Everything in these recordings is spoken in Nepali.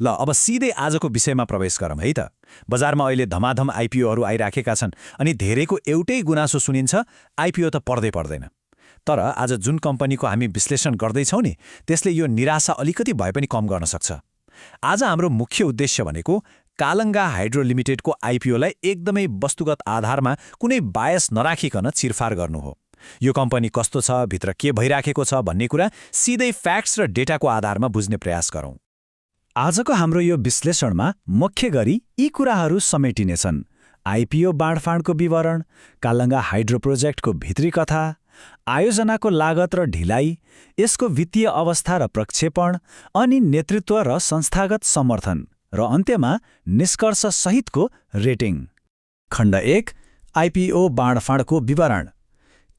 ल अब सिधै आजको विषयमा प्रवेश गरौँ है त। बजारमा अहिले धमाधम आइपिओहरू आइराखेका छन् अनि धेरैको एउटै गुनासो सुनिन्छ, आइपिओ त पर्दैन। तर आज जुन कम्पनीको हामी विश्लेषण गर्दैछौँ नि, त्यसले यो निराशा अलिकति भए पनि कम गर्न सक्छ। आज हाम्रो मुख्य उद्देश्य भनेको कालङ्गा हाइड्रो लिमिटेडको आइपिओलाई एकदमै वस्तुगत आधारमा कुनै बायस नराखिकन चिरफार गर्नु हो। यो कम्पनी कस्तो छ, भित्र के भइराखेको छ भन्ने कुरा सिधै फ्याक्ट्स र डेटाको आधारमा बुझ्ने प्रयास गरौँ। आजको हाम्रो यो विश्लेषणमा मुख्य गरी यी कुराहरू समेटिनेछन्: आइपिओ बाँडफाँडको विवरण, कालङ्गा हाइड्रो प्रोजेक्टको भित्री कथा, आयोजनाको लागत र ढिलाइ, यसको वित्तीय अवस्था र प्रक्षेपण, अनि नेतृत्व र संस्थागत समर्थन, र अन्त्यमा निष्कर्ष सहितको रेटिङ। खण्ड 1, आइपिओ बाँडफाँडको विवरण।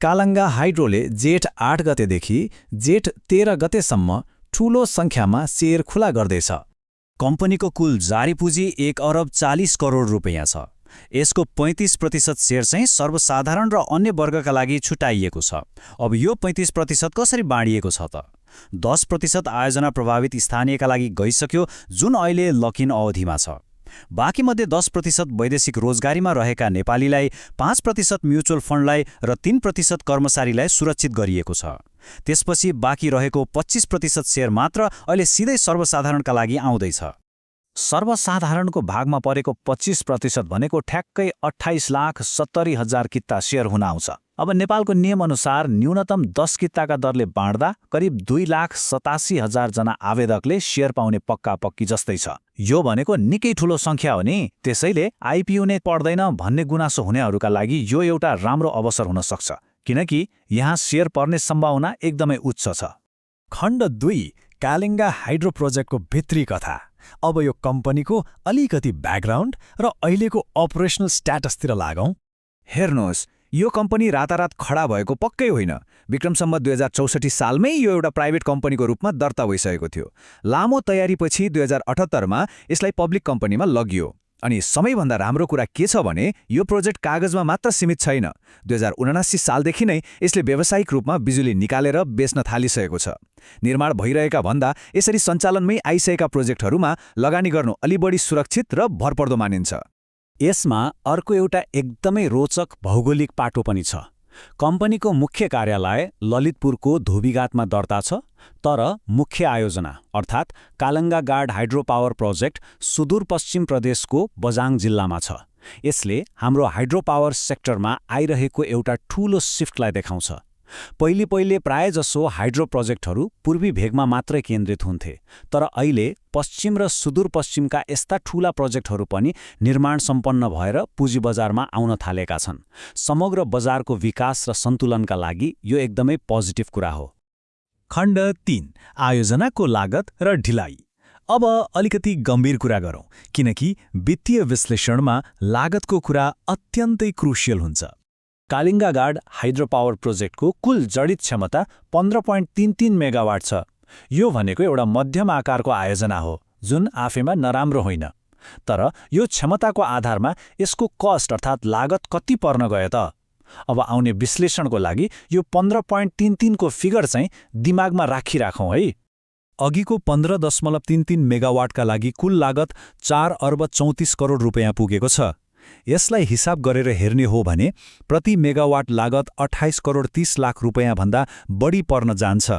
कालङ्गा हाइड्रोले जेठ 8 गतेदेखि जेठ 13 गतेसम्म ठूलो सङ्ख्यामा सेयर खुला गर्दैछ। कम्पनीको कुल जारी पुँजी 1 अरब 40 करोड रुपैयाँ छ। यसको 35% सेयर चाहिँ सर्वसाधारण र अन्य वर्गका लागि छुटाइएको छ। अब यो 35% कसरी बाँडिएको छ त? 10% आयोजना प्रभावित स्थानीयका लागि गइसक्यो, जुन अहिले लकिन अवधिमा छ। बाँकी मध्ये 10% वैदेशिक रोजगारीमा रहेका नेपालीलाई, 5% म्युचुअल फन्डलाई र 3% कर्मचारीलाई सुरक्षित गरिएको छ। त्यसपछि बाँकी रहेको 25% सेयर मात्र अहिले सिधै सर्वसाधारणका लागि आउँदैछ। सर्वसाधारणको भागमा परेको 25% भनेको ठ्याक्कै 28,70,000 किता सेयर हुन आउँछ। अब नेपालको नियमअनुसार न्यूनतम 10 किताका दरले बाँड्दा करिब 2,87,000 जना आवेदकले सेयर पाउने पक्का-पक्की जस्तै छ। यो भनेको निकै ठूलो सङ्ख्या हो नि। त्यसैले आइपिओ नै पर्दैन भन्ने गुनासो हुनेहरूका लागि यो एउटा राम्रो अवसर हुन सक्छ, किनकि यहाँ सेयर पर्ने सम्भावना एकदमै उच्च छ। खण्ड 2, कालिङ्गा हाइड्रो प्रोजेक्टको भित्री कथा। अब यो कम्पनीको अलिकति ब्याकग्राउन्ड र अहिलेको अपरेसनल स्ट्याटसतिर लागौँ। हेर्नुहोस्, यो कम्पनी रातारात खडा भएको पक्कै होइन। विक्रम सम्वत 2064 सालमै यो एउटा प्राइभेट कम्पनीको रूपमा दर्ता भइसकेको थियो। लामो तयारीपछि 2078मा यसलाई पब्लिक कम्पनीमा लगियो। अनि सबैभन्दा राम्रो कुरा के छ भने यो प्रोजेक्ट कागजमा मात्र सीमित छैन। 2079 सालदेखि नै यसले व्यावसायिक रूपमा बिजुली निकालेर बेच्न थालिसकेको छ। निर्माण भइरहेका भन्दा यसरी सञ्चालनमै आइसकेका प्रोजेक्टहरूमा लगानी गर्नु अलि बढी सुरक्षित र भरपर्दो मानिन्छ। यसमा अर्को एउटा एकदमै रोचक भौगोलिक पाटो पनि छ। कम्पनीको मुख्य कार्यालय ललितपुरको धोबीघाटमा दर्ता छ, तर मुख्य आयोजना अर्थात् कालङ्गा गाड हाइड्रो पावर प्रोजेक्ट सुदूरपश्चिम प्रदेशको बझाङ जिल्लामा छ। यसले हाम्रो हाइड्रो पावर सेक्टरमा आइरहेको एउटा ठूलो शिफ्टलाई देखाउँछ। पहिले प्रायजसो हाइड्रो प्रोजेक्टहरू पूर्वी भेगमा मात्रै केन्द्रित हुन्थे, तर अहिले पश्चिम र सुदूरपश्चिमका यस्ता ठूला प्रोजेक्टहरू पनि निर्माण सम्पन्न भएर पुँजी बजारमा आउन थालेका छन्। समग्र बजारको विकास र सन्तुलनका लागि यो एकदमै पोजिटिभ कुरा हो। खण्ड 3, आयोजनाको लागत र ढिलाइ। अब अलिकति गम्भीर कुरा गरौँ, किनकि वित्तीय विश्लेषणमा लागतको कुरा अत्यन्तै क्रुसियल हुन्छ। कालिङ्गा गाड हाइड्रो पावर प्रोजेक्टको कुल जडित क्षमता 15.33 मेगावाट छ। यो भनेको एउटा मध्यम आकारको आयोजना हो, जुन आफैमा नराम्रो होइन। तर यो क्षमताको आधारमा यसको कस्ट अर्थात् लागत कति पर्न गयो त? अब आउने विश्लेषणको लागि यो 15.33 को फिगर चाहिँ दिमागमा राखिराखौँ है। अघिको 15.33 मेगावाटका लागि कुल लागत 4 अर्ब 34 करोड रुपैयाँ पुगेको छ। यसलाई हिसाब गरेर हेर्ने हो भने प्रति मेगावाट लागत 28 करोड 30 लाख रुपैयाँ भन्दा बढी पर्न जान्छ।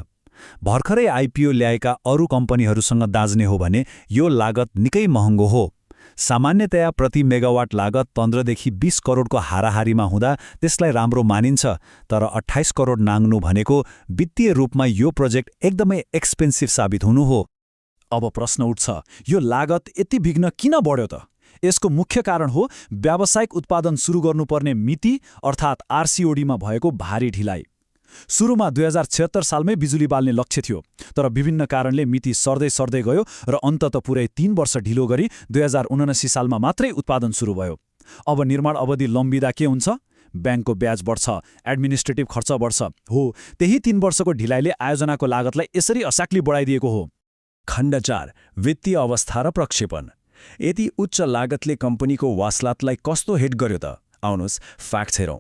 भर्खरै आइपिओ ल्याएका अरू कम्पनीहरूसँग दाज्ने हो भने यो लागत निकै महँगो हो। सामान्यतया प्रति मेगावाट लागत 15 देखि 20 करोडको हाराहारीमा हुँदा त्यसलाई राम्रो मानिन्छ, तर 28 करोड नाङ्नु भनेको वित्तीय रूपमा यो प्रोजेक्ट एकदमै एक्सपेन्सिभ साबित हुनु हो। अब प्रश्न उठ्छ, यो लागत यति बिघ्न किन बढ्यो त? यसको मुख्य कारण हो व्यावसायिक उत्पादन सुरु गर्नुपर्ने मिति अर्थात् आरसिओडीमा भएको भारी ढिलाइ। सुरुमा 2076 सालमै बिजुली बाल्ने लक्ष्य थियो, तर विभिन्न कारणले मिति सर्दै गयो र अन्तत पुरै 3 वर्ष ढिलो गरी 2079 सालमा मात्रै उत्पादन सुरु भयो। अब निर्माण अवधि लम्बिँदा के हुन्छ? ब्याङ्कको ब्याज बढ्छ, एडमिनिस्ट्रेटिभ खर्च बढ्छ। हो, त्यही 3 वर्षको ढिलाइले आयोजनाको लागतलाई यसरी असाक्ली बढाइदिएको हो। खण्ड 4, वित्तीय अवस्था र प्रक्षेपण। यति उच्च लागतले कम्पनीको वासलातलाई कस्तो हिट गर्यो त? आउनुहोस् फ्याक्ट्स हेरौँ।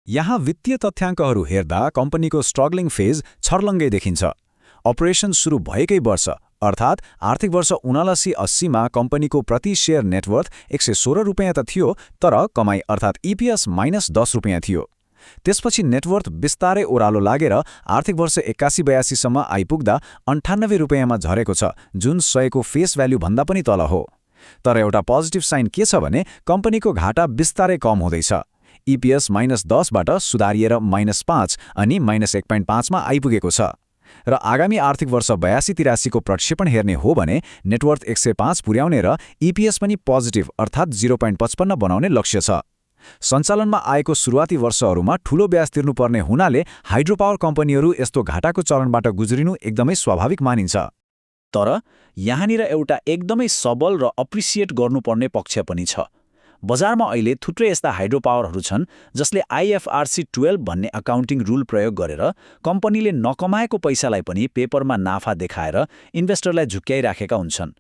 यहाँ वित्तीय तथ्याङ्कहरू हेर्दा कम्पनीको स्ट्रगलिङ फेज छर्लङ्गै देखिन्छ। अपरेसन सुरु भएकै वर्ष अर्थात् आर्थिक वर्ष 79-80मा कम्पनीको प्रति शेयर नेटवर्थ 116 रुपियाँ त थियो, तर कमाई अर्थात् EPS -10 रुपियाँ थियो। त्यसपछि नेटवर्थ बिस्तारै ओह्रालो लागेर आर्थिक वर्ष 81-82सम्म आइपुग्दा 98 रुपियाँमा झरेको छ, जुन 100को फेस भ्याल्यु भन्दा पनि तल हो। तर एउटा पोजिटिभ साइन के छ भने कम्पनीको घाटा बिस्तारै कम हुँदैछ। EPS -10 बाट सुधारिएर -5 अनि -1.5 मा आइपुगेको छ। र आगामी आर्थिक वर्ष 82-83 को प्रक्षेपण हेर्ने हो भने नेटवर्थ 105 पुर्याउने र EPS पनि पोजिटिभ अर्थात् 0.55 बनाउने लक्ष्य छ। सञ्चालनमा आएको सुरुवाती वर्षहरूमा ठूलो ब्याज तिर्नुपर्ने हुनाले हाइड्रोपावर कम्पनीहरू यस्तो घाटाको चरणबाट गुज्रिनु एकदमै स्वाभाविक मानिन्छ। तर यहाँनिर एउटा एकदमै सबल र अप्रिसिएट गर्नुपर्ने पक्ष पनि छ। बजारमा अहिले थुप्रै यस्ता हाइड्रोपावरहरू छन् जसले IFRC 12 भन्ने अकाउन्टिङ रुल प्रयोग गरेर कम्पनीले नकमाएको पैसालाई पनि पेपरमा नाफा देखाएर इन्भेस्टरलाई झुक्क्याइराखेका हुन्छन्।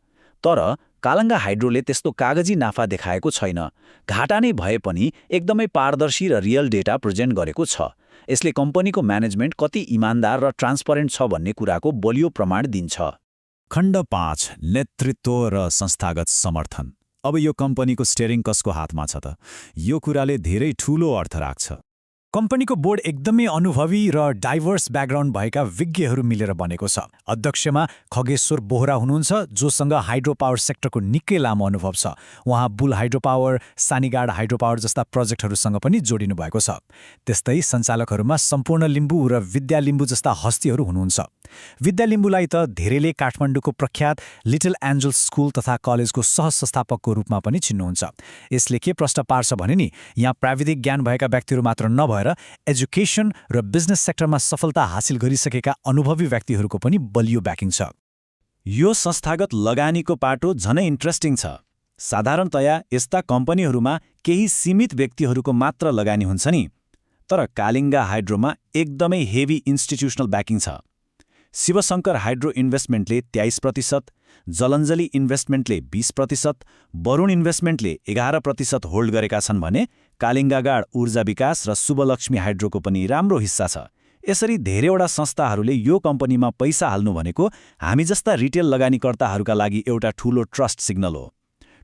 तर कालङ्गा हाइड्रोले त्यस्तो कागजी नाफा देखाएको छैन। घाटा नै भए पनि एकदमै पारदर्शी र रियल डेटा प्रेजेन्ट गरेको छ। यसले कम्पनीको म्यानेजमेन्ट कति इमान्दार र ट्रान्सपरेन्ट छ भन्ने कुराको बलियो प्रमाण दिन्छ। खण्ड 5 नेतृत्व र संस्थागत समर्थन। अब यो कम्पनीको स्टेरिङ कसको हातमा छ त? यो कुराले धेरै ठूलो अर्थ राख्छ। कम्पनीको बोर्ड एकदमै अनुभवी र डाइभर्स ब्याकग्राउन्ड भएका विज्ञहरू मिलेर बनेको छ। अध्यक्षमा खगेश्वर बोहरा हुनुहुन्छ, जोसँग हाइड्रो पावर सेक्टरको निकै लामो अनुभव छ। उहाँ bull hydro power, Sanigad hydro power जस्ता प्रोजेक्टहरूसँग पनि जोडिनु भएको छ। त्यस्तै सञ्चालकहरूमा सम्पूर्ण लिम्बू र विद्या लिम्बू जस्ता हस्तीहरू हुनुहुन्छ। विद्या लिम्बूलाई त धेरैले काठमाडौँको प्रख्यात लिटल एन्जल स्कुल तथा कलेजको सहसंस्थापकको रूपमा पनि चिन्नुहुन्छ। यसले के प्रश्न पार्छ भने नि, यहाँ प्राविधिक ज्ञान भएका व्यक्तिहरू मात्र नभएर एजुकेसन र बिजनेस सेक्टरमा सफलता हासिल गरिसकेका अनुभवी व्यक्तिहरूको पनि बलियो ब्याकिङ छ। यो संस्थागत लगानीको पाटो झनै इन्ट्रेस्टिङ छ। साधारणतया यस्ता कम्पनीहरूमा केही सीमित व्यक्तिहरूको मात्र लगानी हुन्छ नि, तर कालिङ्गा हाइड्रोमा एकदमै हेभी इन्स्टिट्युसनल ब्याकिङ छ। शिवशङ्कर हाइड्रो इन्भेस्टमेन्टले 23%, जलञ्जली इन्भेस्टमेन्टले 20%, वरुण इन्भेस्टमेन्टले 11% होल्ड गरेका छन् भने कालिङ्गागाड ऊर्जा विकास र शुभलक्ष्मी हाइड्रोको पनि राम्रो हिस्सा छ। यसरी धेरैवटा संस्थाहरूले यो कम्पनीमा पैसा हाल्नु भनेको हामी जस्ता रिटेल लगानीकर्ताहरूका लागि एउटा ठूलो ट्रस्ट सिग्नल हो।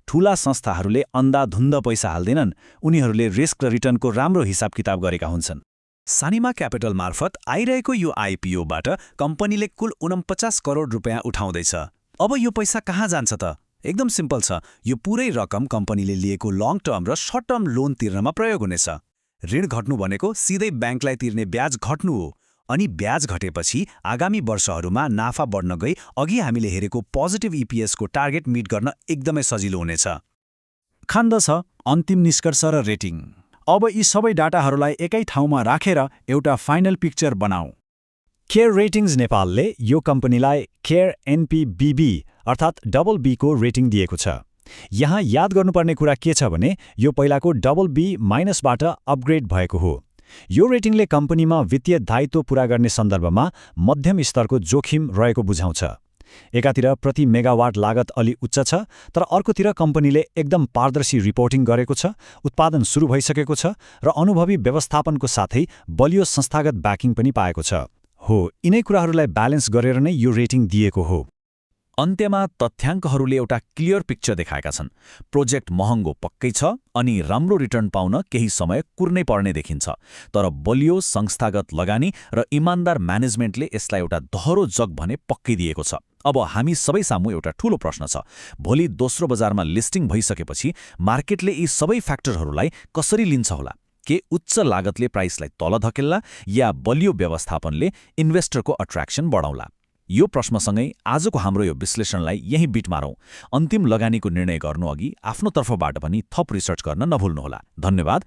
ठूला संस्थाहरूले अन्धाधुन्ध पैसा हाल्दैनन्, उनीहरूले रिस्क र रिटर्नको राम्रो हिसाब किताब गरेका हुन्छन्। सानिमा क्यापिटल मार्फत आइरहेको यो IPOबाट कम्पनीले कुल 49 करोड रुपियाँ उठाउँदैछ। अब यो पैसा कहाँ जान्छ त? एकदम सिम्पल छ। यो पुरै रकम कम्पनीले लिएको लङ टर्म र सर्ट टर्म लोन तिर्नमा प्रयोग हुनेछ। ऋण घट्नु भनेको सिधै ब्याङ्कलाई तिर्ने ब्याज घट्नु हो, अनि ब्याज घटेपछि आगामी वर्षहरूमा नाफा बढ्न गई अघि हामीले हेरेको पोजिटिभ EPS को टार्गेट मिट गर्न एकदमै सजिलो हुनेछ। खण्ड 6 अन्तिम निष्कर्ष र रेटिङ। अब यी सबै डाटाहरूलाई एकै ठाउँमा राखेर एउटा फाइनल पिक्चर बनाऊ। केयर रेटिङ्स नेपालले यो कम्पनीलाई केयर NPBB अर्थात् BB को रेटिङ दिएको छ। यहाँ याद गर्नुपर्ने कुरा के छ भने यो पहिलाको BB- बाट अपग्रेड भएको हो। यो रेटिङले कम्पनीमा वित्तीय दायित्व पूरा गर्ने सन्दर्भमा मध्यम स्तरको जोखिम रहेको बुझाउँछ। एकातिर प्रति मेगावाट लागत अलि उच्च छ, तर अर्कोतिर कम्पनीले एकदम पारदर्शी रिपोर्टिङ गरेको छ, उत्पादन सुरु भइसकेको छ र अनुभवी व्यवस्थापनको साथै बलियो संस्थागत ब्याकिङ पनि पाएको छ। हो, यिनै कुराहरूलाई ब्यालेन्स गरेर नै यो रेटिङ दिएको हो। अन्त्यमा तथ्याङ्कहरूले एउटा क्लियर पिक्चर देखाएका छन्। प्रोजेक्ट महँगो पक्कै छ अनि राम्रो रिटर्न पाउन केही समय कुर्नै पर्ने देखिन्छ, तर बलियो संस्थागत लगानी र इमान्दार म्यानेजमेन्टले यसलाई एउटा दहरो जग भने पक्कै दिएको छ। अब हामी सबै सामु एउटा ठूलो प्रश्न छ। भोलि दोस्रो बजारमा लिस्टिङ भइसकेपछि मार्केटले यी सबै फ्याक्टरहरूलाई कसरी लिन्छ होला? के उच्च लागतले प्राइसलाई तल धकेल्ला या बलियो व्यवस्थापनले इन्भेस्टरको अट्र्याक्सन बढाउला? यो प्रश्नसँगै आजको हाम्रो यो विश्लेषणलाई यही बिट मारौँ। अन्तिम लगानीको निर्णय गर्नु अघि आफ्नो तर्फबाट पनि थप रिसर्च गर्न नभुल्नुहोला। धन्यवाद।